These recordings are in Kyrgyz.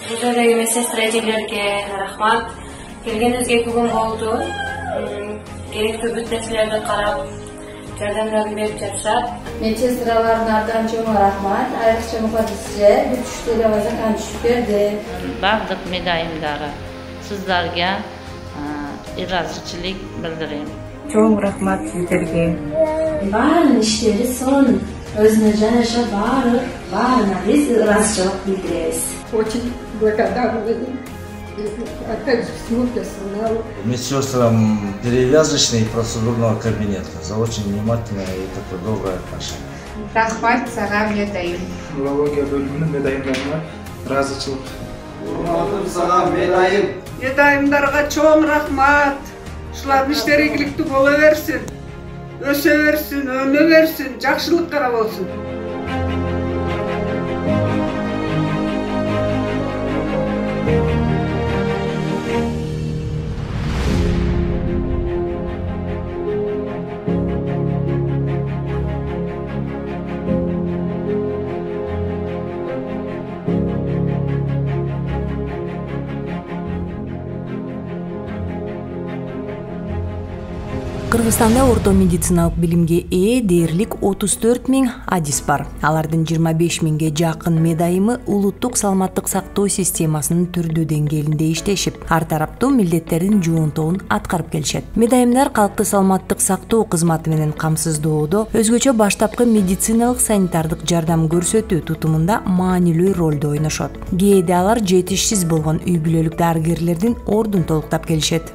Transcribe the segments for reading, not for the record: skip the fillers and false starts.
Бул жердеги медсестрелерге рахмат. Келгениңизге күн болду. Керектүү бүт нерселерди карап, жардамдарын берип жатышат. Медсестралардан чоң рахмат. Айрыкча мукаддисче бүтүштөрүбүзгө кантип берди. Бардык медайымдары сиздерге ыраазычылык билдирем. Чоң рахмат сиздерге. Баарын иштери сонун, өзүнө жараша баарына биз ыраазычылык билдиребиз. Очень благодарны. Опять же, всему персоналу. Медсестрам перевязочного и процедурного кабинета за очень внимательное и такое доброе отношение. Рахмат сага медайым. Урология бөлүмүнүн медайымдарына ыраазычылык. Урматым сага медайым. Медайымдарга чоң рахмат. Ушулардын иштери ийгиликтүү боло берсин. Өсө берсин, өнө берсин, жакшылыкка болсун. Кыргызстанда орто медициналык билимге ээ дээрлик 34 000 адис бар. Алардын 25 000ге жакын медайымы улуттук саламаттык сактоо системасынын түрдүү деңгээлинде иштешип, ар тараптуу милдеттердин жуунтугун аткарып келишет. Медайымдар калкты саламаттык сактоо кызматы менен камсыздоодо, өзгөчө баштапкы медициналык санитардык жардам көрсөтүү тутумунда маанилүү ролду ойношот. Кээде алар жетишсиз болгон үй бүлөлүк дарыгерлердин ордун толуктап келишет.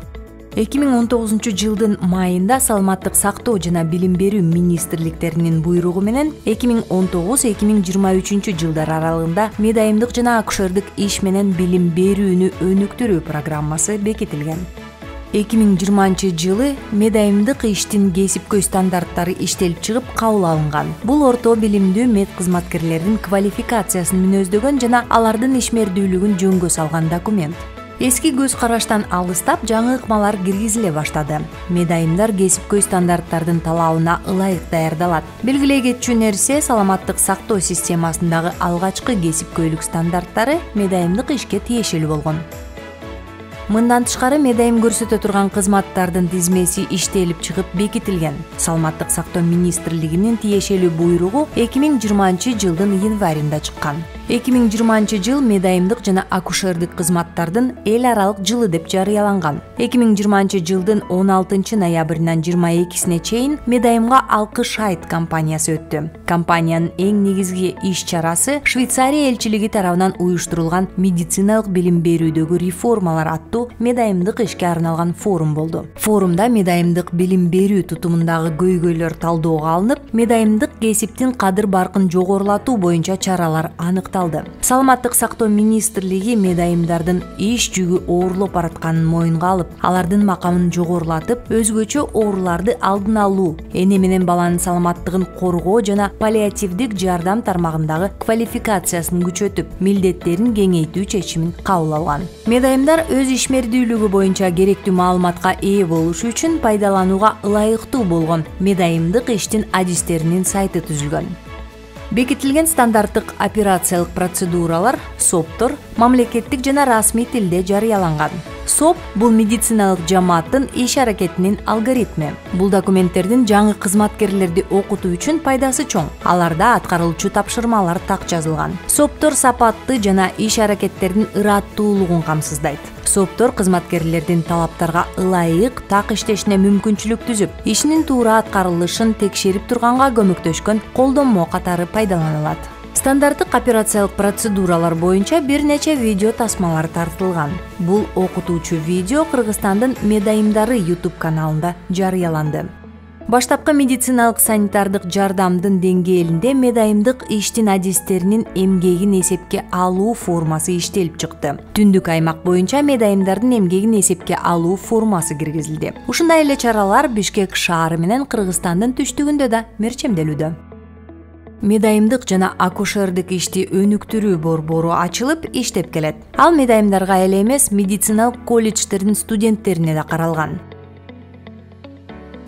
2019 жылдын майында саламаттык сактоо жана билим берүү министрликтеринин буйругу менен 2019-2023 жылдар аралыгында медайымдык жана акушердик иш менен билим берүүнү өнүктүрүү программасы бекитилген. 2020 жылы медайымдык иштин кесипкөй стандарттары иштелип чыгып кабыл алынган. Бул орто билимдүү мед кызматкерлердин квалификациясын мүнөздөгөн жана алардын ишмердүүлүгүн жөнгө салган документ. Эски көз караштан алыстап жаңы ыкмалар киргизиле баштады. Медайымдар кесипкөй стандарттардын талабына ылайык даярдалат. Белгилей кетчү нерсе, саламаттык сактоо системасындагы алгачкы кесипкөйлүк стандарттары медайымдык ишке тиешелүү болгон. Мындан тышкары медайым көрсөтө турган кызматтардын тизмеси иштелип чыгып бекитилген. Саламаттык сактоо министрлигинин тиешелүү буйругу 2020 жылдын январында чыккан. 2020 жыл медайымдык жана акушердик кызматтардын эл аралык жылы деп жарыяланган. 2020 жылдын 16 ноябрынан 22-сине чейин медайымга Алкыш Айт компаниясы өттү. Компаниянын эң негизги иш-чарасы Швейцария элчилиги тарабынан уюштурулган медициналык билим берүүдөгү реформалар аттуу медайымдык ишке арналган форум болду. Форумда медайымдык билим берүү тутумундагы көйгөйлөр талдоого алынып, медайымдык кесиптин кадыр баркын жогорулатуу боюнча чаралар аныкталды. Саламаттык сактоо министрлиги медайымдардын иш жүгү оорлоп баратканын моюнга алып, алардын макамын жогорулатып, өзгөчө ооруларды алдын алуу, эне менен баланын саламаттыгын коргоо жана паллиативдик жардам тармагындагы квалификациясын күчөтүп, милдеттерин кеңейтүү чечимин кабыл алган. Медайымдар өз ишмердүүлүгү боюнча керектүү маалыматка ээ болушу үчүн пайдаланууга ылайыктуу болгон медайымдык иштин адистеринин сайты түзүлгөн. Бекитилген стандарттык операциялык процедуралар, СОПтор, мамлекеттик жана расмий тилде жарыяланган. СОП бул медициналык жамааттын иш аракетинин алгоритми. Бул документтердин жаңы кызматкерлерди окутуу үчүн пайдасы чоң. Аларда аткарылчу тапшырмалар так жазылган. СОПтор сапатты жана иш аракеттердин ыраттуулугун камсыздайт. СОПтор кызматкерлердин талаптарга ылайык так иштешине мүмкүнчүлүк түзүп, ишинин туура аткарылышын текшерип турганга көмөктөшкөн колдонмо катары пайдаланылат. Стандарттык операциялык процедуралар боюнча бир нече видео тасмалар тартылган. Бул окутуучу видео Кыргызстандын медайымдары YouTube каналында жарыяланды. Баштапкы медициналык санитардык жардамдын деңгээлинде медайымдык иштин адистеринин эмгегин эсепке алуу формасы иштелип чыкты. Түндүк аймак боюнча медайымдардын эмгегин эсепке алуу формасы киргизилди. Ушундай эле чаралар Бишкек шаары менен Кыргызстандын түштүгүндө да мерчемделүүдө. Медайымдык жана акушердик ишти өнүктүрүү борбору ачылып иштеп келет. Ал медайымдарга эле эмес, медициналык колледждердин студенттерине да каралган.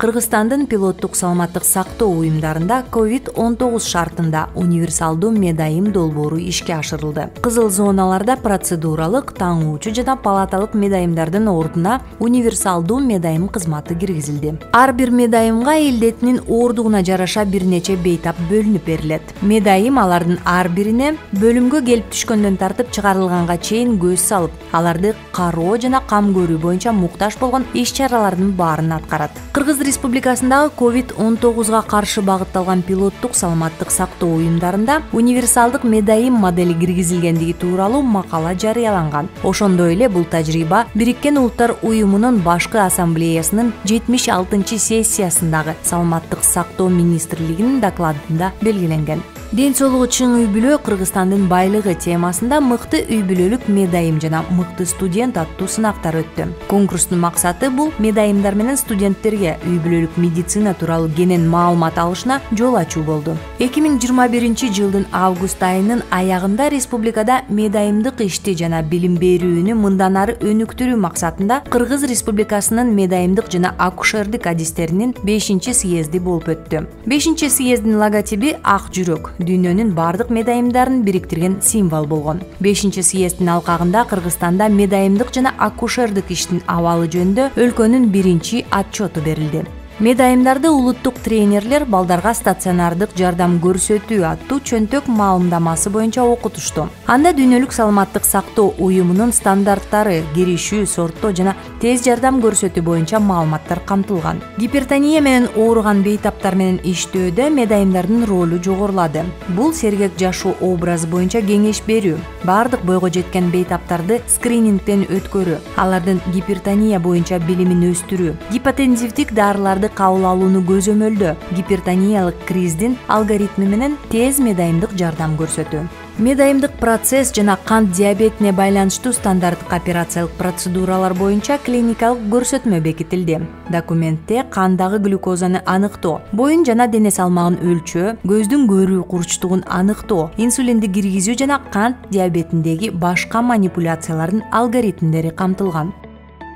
Кыргызстандын пилоттук саламаттык сактоо уюмдарында COVID-19 шартында универсалдуу медайым долбоору ишке ашырылды. Кызыл зоналарда процедуралык, таңуучу жана палаталык медайымдардын ордуна универсалдуу медайым кызматы киргизилди. Ар бир медайымга илдетинин оордугуна жараша бир нече бейтап бөлүнүп берилет. Медайым алардын ар бирине бөлүмгө келип түшкөндөн тартып чыгарылганга чейин көз салып, аларды кароо жана кам көрүү боюнча муктаж болгон иш-чаралардын баарын аткарат. Кыргыз Республикасындагы COVID-19 каршы багытталган пилоттук саламаттык сактоо уюмдарында универсалдык медайым модели киргизилгендиги тууралуу макала жарыяланган. Ошондой эле бул тажрыйба Бириккен Улуттар уюмунун башкы ассамблеясынын 76-сессиясындагы саламаттык сактоо министрлигинин докладында белгиленген. Ден соолугу чың үй-бүлө Кыргызстандын байлыгы темасында мыкты үй-бүлөлүк медайым жана мыкты студент аттуу сынактар өттү. Конкурстун максаты бул медайымдар менен студенттерге үй-бүлөлүк медицина тууралуу кенен маалымат алышына жол ачуу болду. 2021-жылдын август айынын аягында республикада медайымдык ишти жана билим берүүнү мындан ары өнүктүрүү максатында Кыргыз Республикасынын медайымдык жана акушердик адистеринин 5-съезди болуп өттү. 5-съездин логотиби ак жүрөк, дүйнөнүн бардык медайымдарын бириктирген символ болгон. 5-съездин алкагында Кыргызстанда медайымдык жана акушердик иштин абалы жөнүндө өлкөнүн биринчи отчету берилди. Медайымдарды улуттук тренерлер балдарга стационардык жардам көрсөтүү аттуу чөнтөк маалымдамасы боюнча окутушту. Анда дүйнөлүк саламаттык сактоо уюмунун стандарттары, киришүү, сорттоо жана тез жардам көрсөтүү боюнча маалыматтар камтылган. Гипертония менен ооруган бейтаптар менен иштөөдө медайымдардын ролу жогорулады. Бул сергек жашоо образы боюнча кеңеш берүү, бардык бойго жеткен бейтаптарды скринингден өткөрүү, алардын гипертония боюнча билимин өстүрүү, гипотензивдик дарыларды кабыл алууну көзөмөлдөө, гипертониялык криздин алгоритми менен тез медайымдык жардам көрсөтүү. Медайымдык процесс жана кант диабетине байланыштуу стандарттык операциялык процедуралар боюнча клиникалык көрсөтмө бекитилди. Документте кандагы глюкозаны аныктоо, боюн жана дене салмагын өлчөө, көздүн көрүү курчтугун аныктоо, инсулинди киргизүү жана кант диабетиндеги башка манипуляциялардын алгоритмдери камтылган.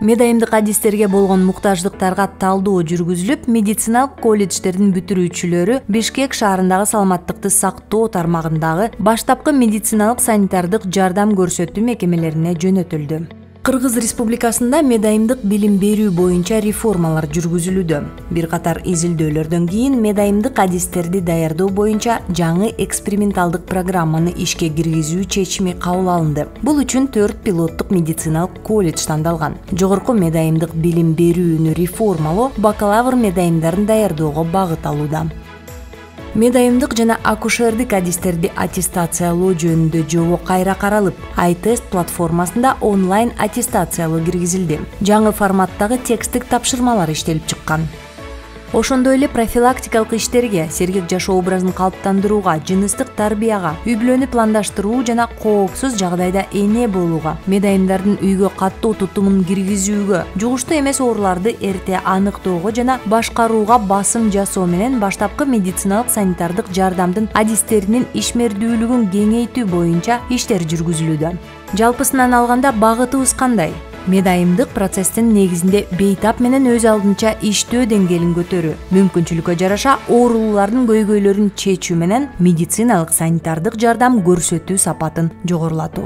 Медайымдык адистерге болгон муктаждыктарга талдоо жүргүзүлүп, медициналык колледждердин бүтүрүүчүлөрү Бишкек шаарындагы саламаттыкты сактоо тармагындагы баштапкы медициналык санитардык жардам көрсөтүү мекемелерине жөнөтүлдү. Кыргыз Республикасында медайымдык билим берүү боюнча реформалар жүргүзүлүүдө. Бир катар изилдөөлөрдөн кийин медайымдык адистерди даярдоо боюнча жаңы эксперименталдык программаны ишке киргизүү чечими кабыл алынды. Бул үчүн 4 пилоттук медициналык колледж тандалган. Жогорку медайымдык билим берүүнү реформалоо бакалавр медайымдарын даярдоого багыт алууда. Медайымдык жана акушердик адистерди аттестациялоо жөнүндө жобо кайра каралып, iTest платформасында онлайн аттестациялоо киргизилди. Жаңы форматтагы текстик тапшырмалар иштелип чыккан. Ошондой эле профилактикалык иштерге, сергек жашоо образын калыптандырууга, жыныстык тарбияга, үй-бүлөнү пландаштыруу жана коопсуз жагдайда эне болууга, медайымдардын үйгө каттоо тутумун киргизүүгө, жугуштуу эмес ооруларды эрте аныктоого жана башкарууга басым жасоо менен баштапкы медициналык санитардык жардамдын адистеринин ишмердүүлүгүн кеңейтүү боюнча иштер жүргүзүлүүдө. Жалпысынан алганда багытыбыз кандай? Медайымдык процесстин негизинде бейтап менен өз алдынча иштөө деңгээлин көтөрүү, мүмкүнчүлүккө жараша оорулуулардын көйгөйлөрүн чечүү менен медициналык санитардык жардам көрсөтүү сапатын жогорулатуу.